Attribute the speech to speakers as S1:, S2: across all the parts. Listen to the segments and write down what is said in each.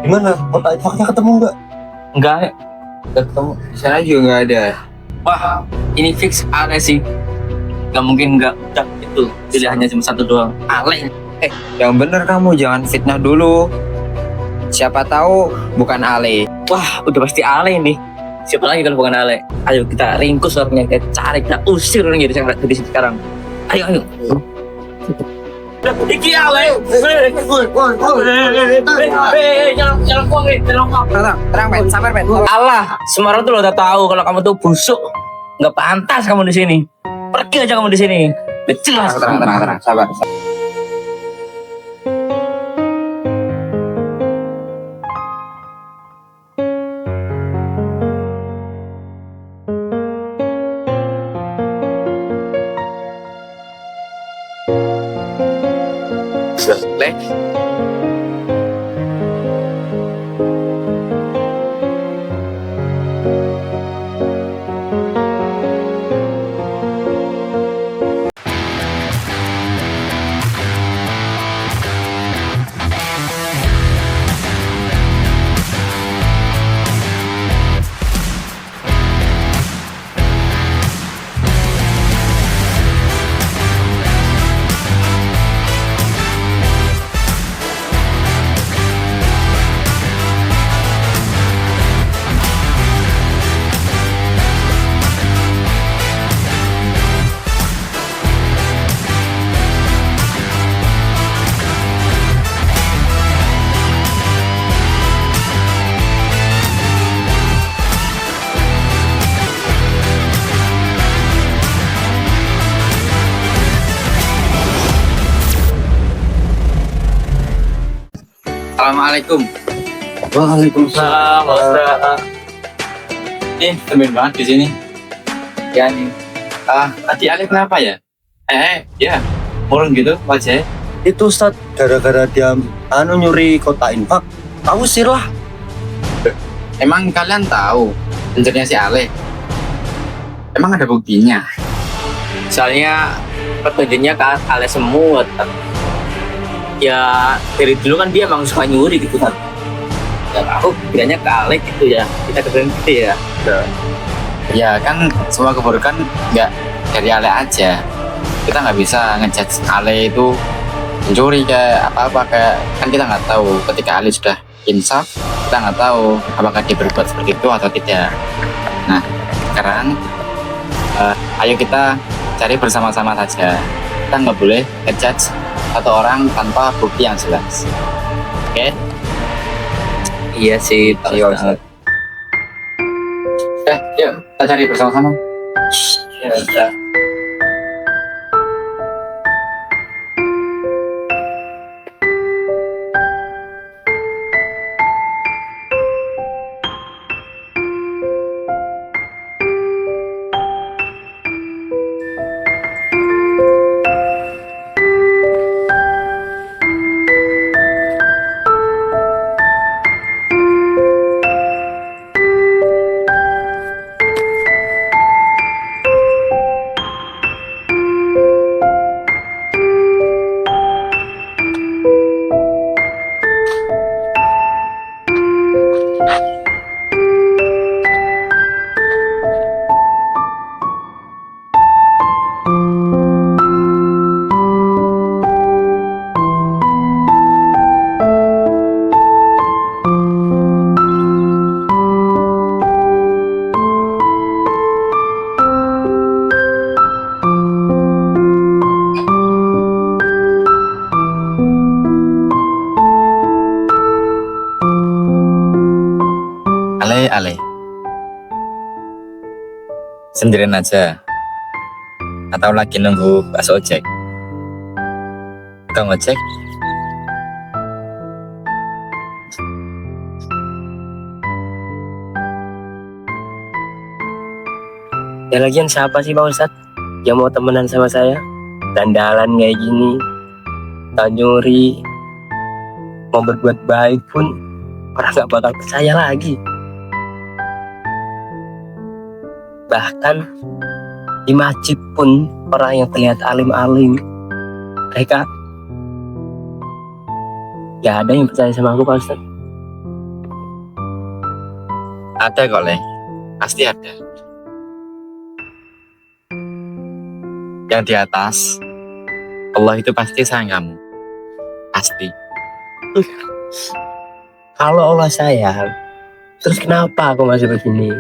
S1: Gimana? Fakta ketemu nggak?
S2: Enggak ketemu. Di sana juga nggak ada. Wah, ini fix Ale sih. Nggak mungkin nggak udah itu. Pilihannya cuma satu doang. Ale.
S3: Yang bener kamu, jangan fitnah dulu. Siapa tahu bukan Ale.
S2: Wah, udah pasti Ale nih. Siapa lagi kalau bukan Ale? Ayo kita ringkus orangnya, kita cari, kita usir orangnya dari sini sekarang. Ayo. Iki Ale. Jangan buang.
S3: Terang, men, sabar, men.
S2: Allah, semua orang tuh udah tahu kalau kamu tuh busuk. Nggak pantas kamu di sini. Pergi aja kamu di sini. Udah jelas.
S3: Terang, sabar.
S2: Leh. Assalamualaikum.
S1: Waalaikumsalam.
S2: Temen banget di sini. Ya nih. Tadi Ale kenapa ya? Ya, murung gitu wajahnya.
S1: Itu Ustaz, gara-gara dia nyuri kotak infak, tahu sih lah.
S2: Emang kalian tahu pencernya si Ale? Emang ada buktinya? Soalnya petunjuknya ke Ale semua. Ya dari dulu kan dia emang suka nyuri gitu kan. Ya aku kiranya ke Ale gitu ya. Kita keren gitu ya. Ya kan semua keburukan nggak dari Ale aja. Kita nggak bisa ngejudge Ale itu mencuri kayak apa-apa, kayak kan kita nggak tahu ketika Ale sudah insaf, kita nggak tahu apakah dia berbuat seperti itu atau tidak. Nah sekarang ayo kita cari bersama-sama saja. Kita nggak boleh ngejudge satu orang tanpa bukti yang jelas. Oke? Iya sih,
S3: Ayo,
S2: Ustaz. Yuk kita cari bersama-sama. Ya udah. Ale. Sendirian aja. Atau lagi nunggu bakso ojek? Tukang ojek?
S4: Ya lagian siapa sih Pak Ustadz yang mau temenan sama saya? Dandalan kayak gini, tak nyuri, mau berbuat baik pun orang gak bakal percaya lagi. Bahkan di masjid pun orang yang terlihat alim-alim, mereka gak ada yang percaya sama aku Pak Ustadz.
S2: Ada kok, Le. Pasti ada. Yang di atas, Allah itu pasti sayang kamu. Pasti.
S4: Kalau Allah sayang, terus kenapa aku masih begini?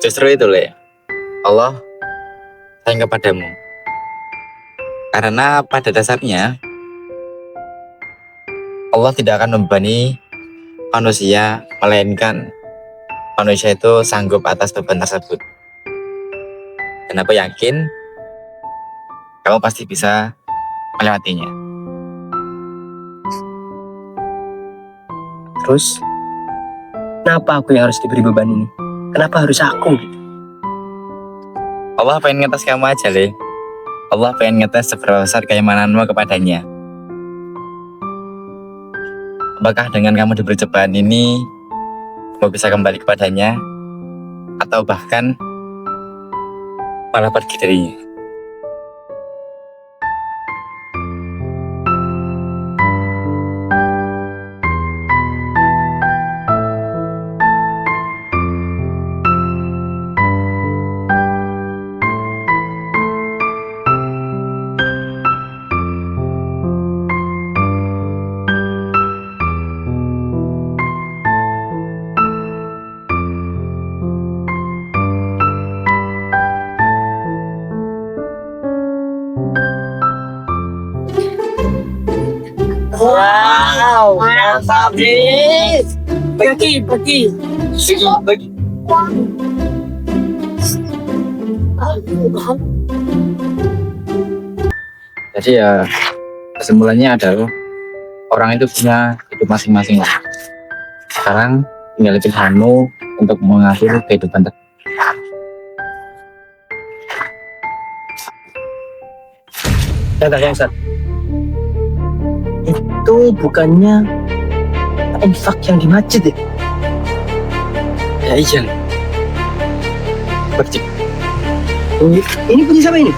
S2: Justru itu, Le. Allah sayang kepadamu. Karena pada dasarnya, Allah tidak akan membebani manusia, melainkan manusia itu sanggup atas beban tersebut. Dan aku yakin kamu pasti bisa melewatinya.
S4: Terus, kenapa aku yang harus diberi beban ini? Kenapa harus aku?
S2: Allah pengen ngetes kamu aja, Le. Allah pengen ngetes seberapa besar keimananmu kepadanya. Apakah dengan kamu diberi cobaan ini, kamu bisa kembali kepadanya? Atau bahkan malah pergi darinya?
S4: Wow, mantap nih. Pergi.
S2: Jadi ya, kesimpulannya adalah orang itu punya hidup masing-masing. Sekarang tinggal pilihanmu untuk mengakhiri kehidupan tersebut.
S4: Ya Ustaz. Itu bukannya infak yang di masjid ya?
S2: Ya iya. Pergi.
S4: Ini punya siapa ini?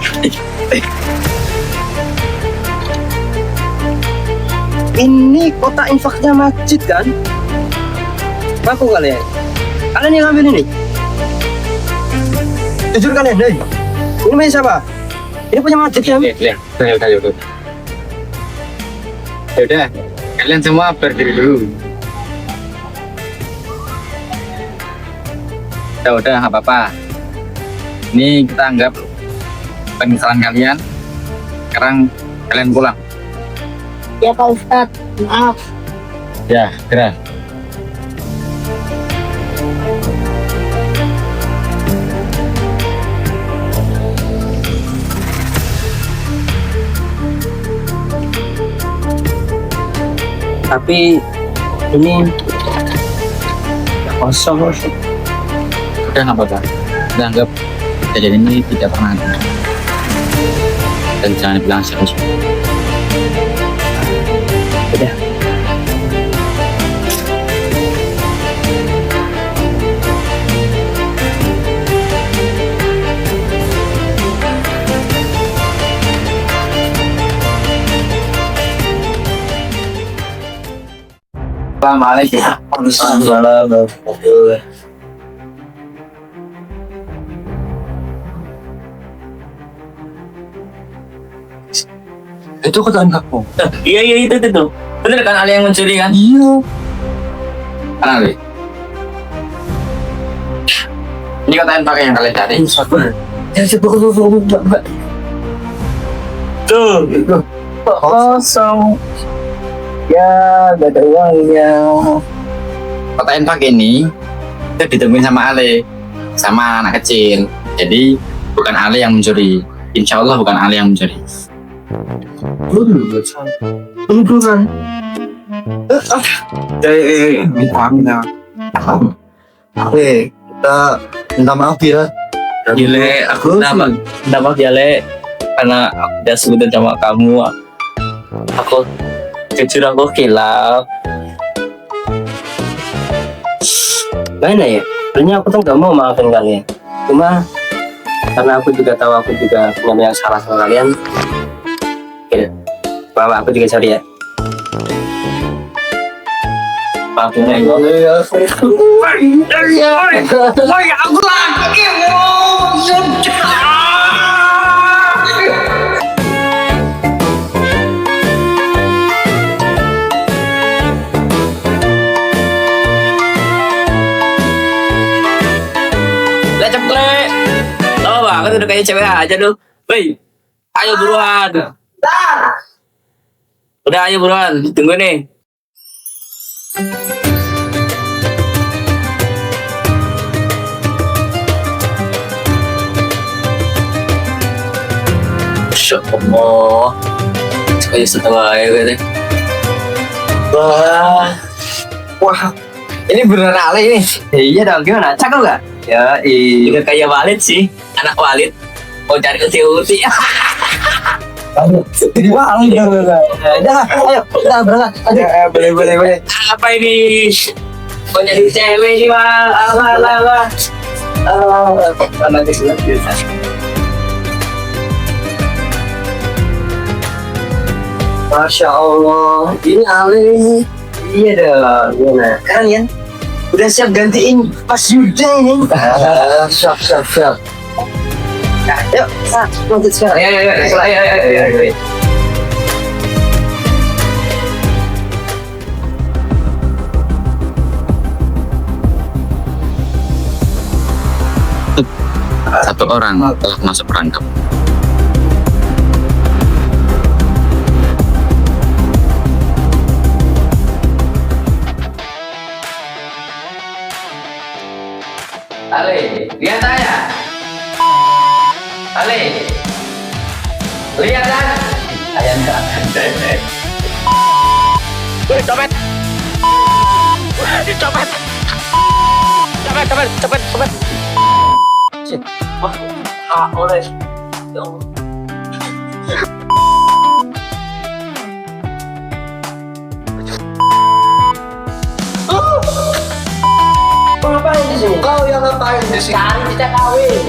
S4: Ini kotak infaknya masjid kan? Ngaku kalian? Kalian yang ngambil ini? Jujur kalian, hei. Ini punya siapa? Ini punya masjid kan?
S2: Udah. Yaudah, kalian semua berdiri dulu. Udah, nggak apa-apa. Ini kita anggap penyesalan kalian. Sekarang kalian pulang.
S5: Ya Pak Ustadz, maaf.
S2: Ya, gerak.
S4: Tapi ini kosong.
S2: Udah, nggak apa-apa. Kita anggap kejadian ini tidak pernah ada. Dan jangan bilang siapa-siapa.
S4: Udah.
S2: Assalamualaikum.
S4: Assalamualaikum.
S2: Itu kotak infakmu.
S4: Iya itu.
S2: Bener kan Ali yang mencuri kan?
S4: Iya.
S2: Kan Ali? Ini kotak infak yang kalian cari.
S4: Ya coba. Tuh. Kosong. Ya, gak ada uangnya.
S2: Kota Infak ini itu ditemuin sama Ale, sama anak kecil. Jadi bukan Ale yang mencuri. Insya Allah bukan Ale yang mencuri.
S1: Beneran.
S3: Minta.
S1: Kita minta maaf ya.
S4: Gile, aku minta maaf ya Le, karena aku udah sebutin sama kamu. Aku jujur aku kilaf. Mana ya? Sebenarnya aku tuh gak mau maafin kalian. Cuma karena aku juga tahu aku juga punya yang salah sama kalian. Oke, maaf aku juga sorry ya. Maafin aku. Lah cepet. Lama banget udah kayak cewek aja lu. Woi, ayo buruan. Udah ayo buruan, tunggu nih. Masya Allah. Sekali setengah ya gitu.
S3: Wah, ini beneran Ale ini. Iya dong, gimana? Cakep gak? Ya,
S4: Juga kayak Walid sih, anak Walid. Mau cari uti-uti.
S3: jadi Ale ya. Udah, ayo, kita berangkat. Boleh.
S4: Apa ini? Mau jadi cewek sih, Bang. Alah. Nanti sudah biasa.
S3: Masya Allah, ini Ale. Iya dong, gimana? Keren ya? Udah siap gantiin Mas Yuda ini. Siap. Nah, yuk, lanjut sekarang. Ayo.
S2: Satu orang telah masuk perangkap.
S4: Ale, lihat saya. Ale, lihat kan? Ayam tak. Wih, copet. Copet. Wah, oleh. Ya Allah.
S3: Ngapain di sini? Kau yang ngapain di sini?
S4: Cari kita kawin.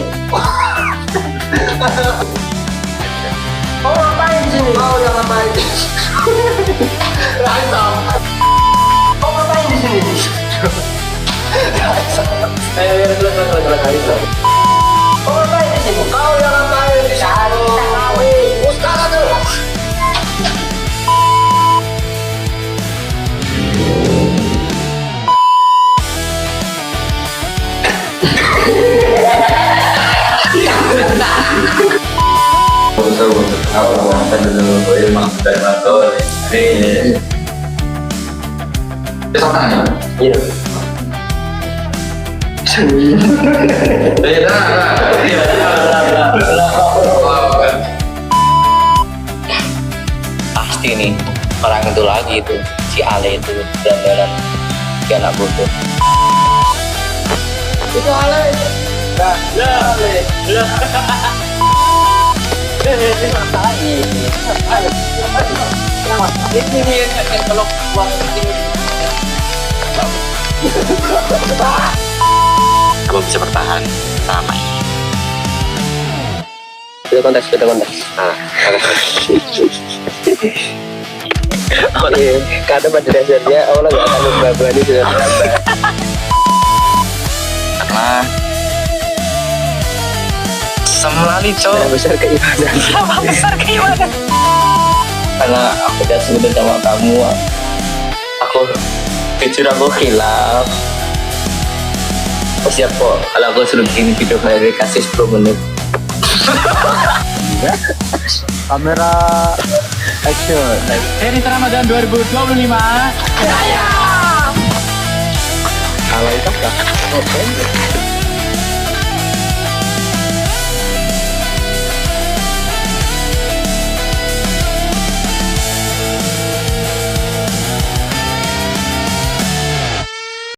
S3: Kau ngapain di sini? Kau yang ngapain di sini? Raisa. Kau ngapain di sini?
S4: Ayo, Raisa.
S3: Kau ngapain di sini? Kau yang ngapain di sini?
S4: Cari kita kawin.
S3: Ustaz tuh.
S4: Iya. Pasti nih orang itu lagi itu si Ale itu berandalan si anak bodoh.
S3: Itu Ale.
S2: Kamu bisa bertahan selama ini.
S4: Kita kontes. Karena pada dasarnya Allah nggak akan membebani sudah sabar.
S2: Karena semlali
S4: Besar keimanan. Karena aku udah sebutin sama kamu, aku jujur aku hilaf. Aku siap kok kalau aku suruh bikin video verifikasi 10 menit.
S1: Kamera action.
S6: Seri Ramadan 2025.
S3: alay ka pa. Okay.